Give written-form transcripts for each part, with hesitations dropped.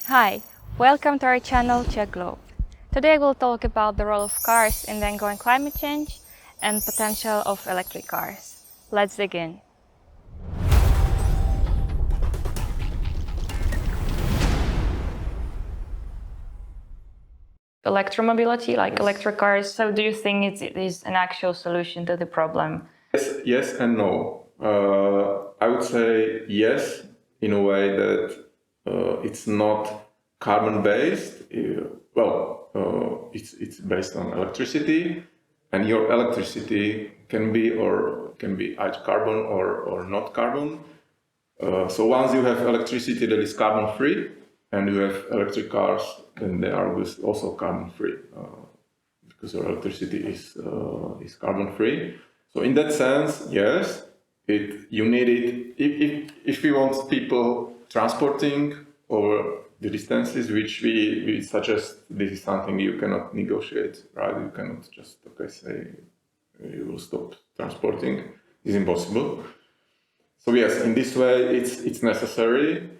Hi, welcome to our channel Check Globe. Today we'll talk about the role of cars in the ongoing climate change and potential of electric cars. Let's begin. Electromobility, like electric cars, so do you think it is an actual solution to the problem? Yes and no. I would say yes, in a way that it's not carbon-based. It's based on electricity, and your electricity can be either carbon or not carbon. So once you have electricity that is carbon-free, and you have electric cars, then they are also carbon-free because your electricity is carbon-free. So in that sense, yes, you need it if we want people transporting over the distances which we suggest. This is something you cannot negotiate, right? You cannot just say you will stop transporting. It's impossible. So yes, in this way, it's necessary.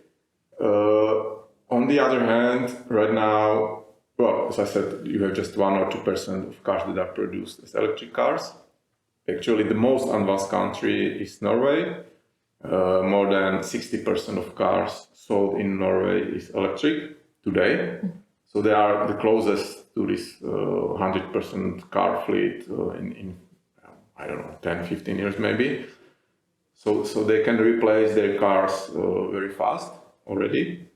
On the other hand, right now, well, as I said, you have just 1 or 2% of cars that are produced as electric cars. Actually, the most advanced country is Norway. More than 60% of cars sold in Norway is electric today. So they are the closest to this 100% car fleet in I don't know, 10, 15 years maybe. So they can replace their cars very fast already.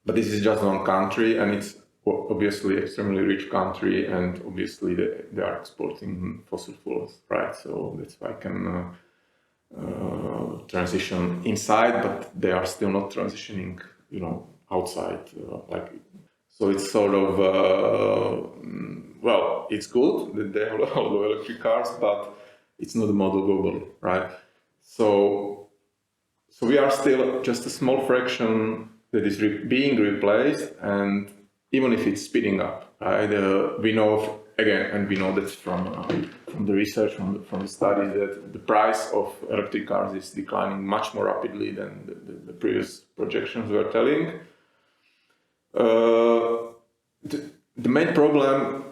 But this is just one country, and it's obviously extremely rich country, and obviously they are exporting fossil fuels, right? So that's why I can transition inside, but they are still not transitioning, outside. So it's sort of it's good that they have all the electric cars, but it's not the model globally, right? So we are still just a small fraction that is being replaced, and even if it's speeding up, right? We know that from the research, from the studies, that the price of electric cars is declining much more rapidly than the previous projections were telling. The main problem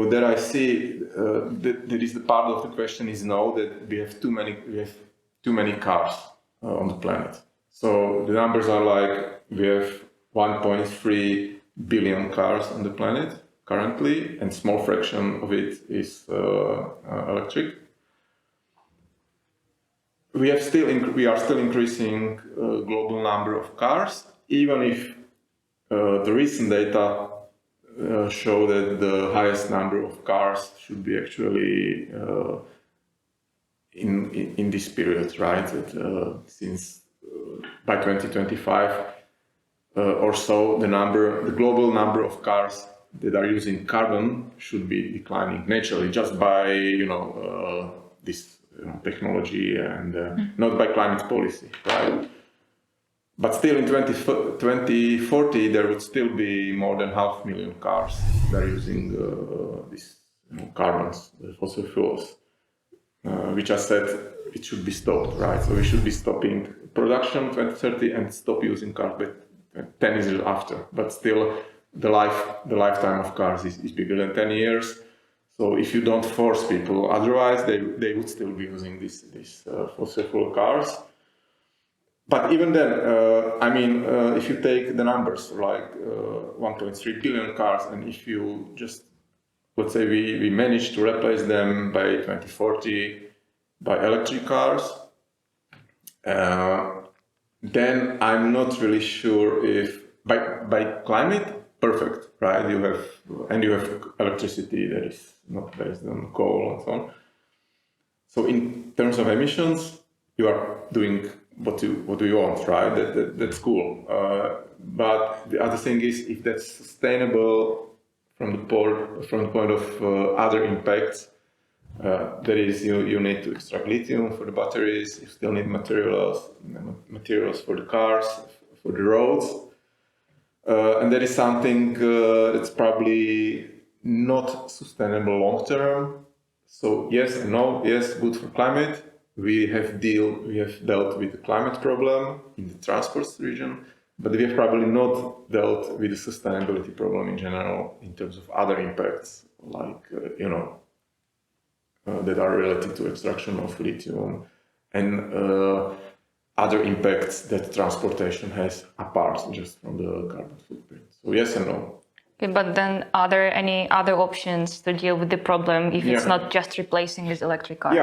that I see, that is the part of the question, is now that we have too many cars on the planet. So the numbers are like we have 1.3 billion cars on the planet currently, and small fraction of it is electric. We are still increasing global number of cars, even if the recent data show that the highest number of cars should be actually in this period, right? Since by 2025 or so, the global number of cars that are using carbon should be declining naturally, just by this technology and not by climate policy, right? But still, in 2040, there would still be more than 500,000 cars that are using these carbons, the fossil fuels, which I said it should be stopped, right? So we should be stopping production 2030 and stop using cars by 10 years after. But still, the lifetime of cars is bigger than 10 years. So if you don't force people, otherwise they would still be using these fossil fuel cars. But even then, if you take the numbers, like 1.3 billion cars, and if you just, let's say we manage to replace them by 2040 by electric cars, then I'm not really sure if by climate, perfect, right? You have electricity that is not based on coal and so on. So in terms of emissions, you are doing what you want, right? That's cool. But the other thing is, if that's sustainable from the point of other impacts, that is, you need to extract lithium for the batteries. You still need materials for the cars, for the roads, and that is something that's probably not sustainable long term. So yes and no. Yes, good for climate. We have dealt with the climate problem in the transport region, but we have probably not dealt with the sustainability problem in general in terms of other impacts, like, that are related to extraction of lithium and other impacts that transportation has apart just from the carbon footprint. So yes and no. Okay, but then are there any other options to deal with the problem if it's not just replacing these electric cars?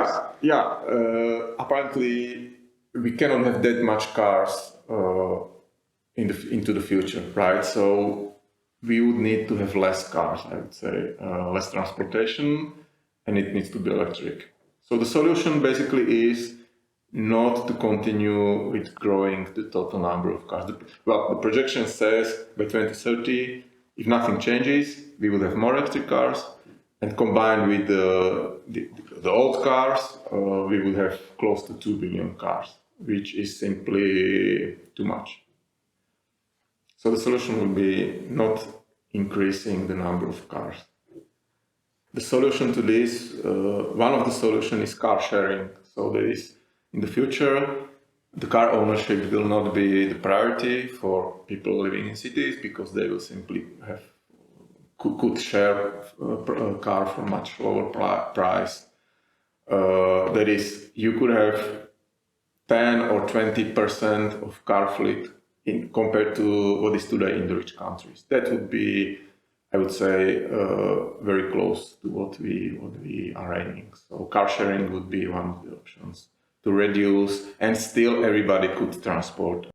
Apparently, we cannot have that much cars into the future, right? So we would need to have less cars, I would say, less transportation, and it needs to be electric. So the solution basically is not to continue with growing the total number of cars. The projection says by 2030, if nothing changes, we will have more electric cars, and combined with the old cars, we will have close to 2 billion cars, which is simply too much. So the solution will be not increasing the number of cars. The solution to this, one of the solutions is car sharing. So there is, in the future, the car ownership will not be the priority for people living in cities because they will simply could share a car for much lower price. That is, you could have 10 or 20% of car fleet compared to what is today in the rich countries. That would be, I would say, very close to what we are aiming. So car sharing would be one of the options to reduce, and still everybody could transport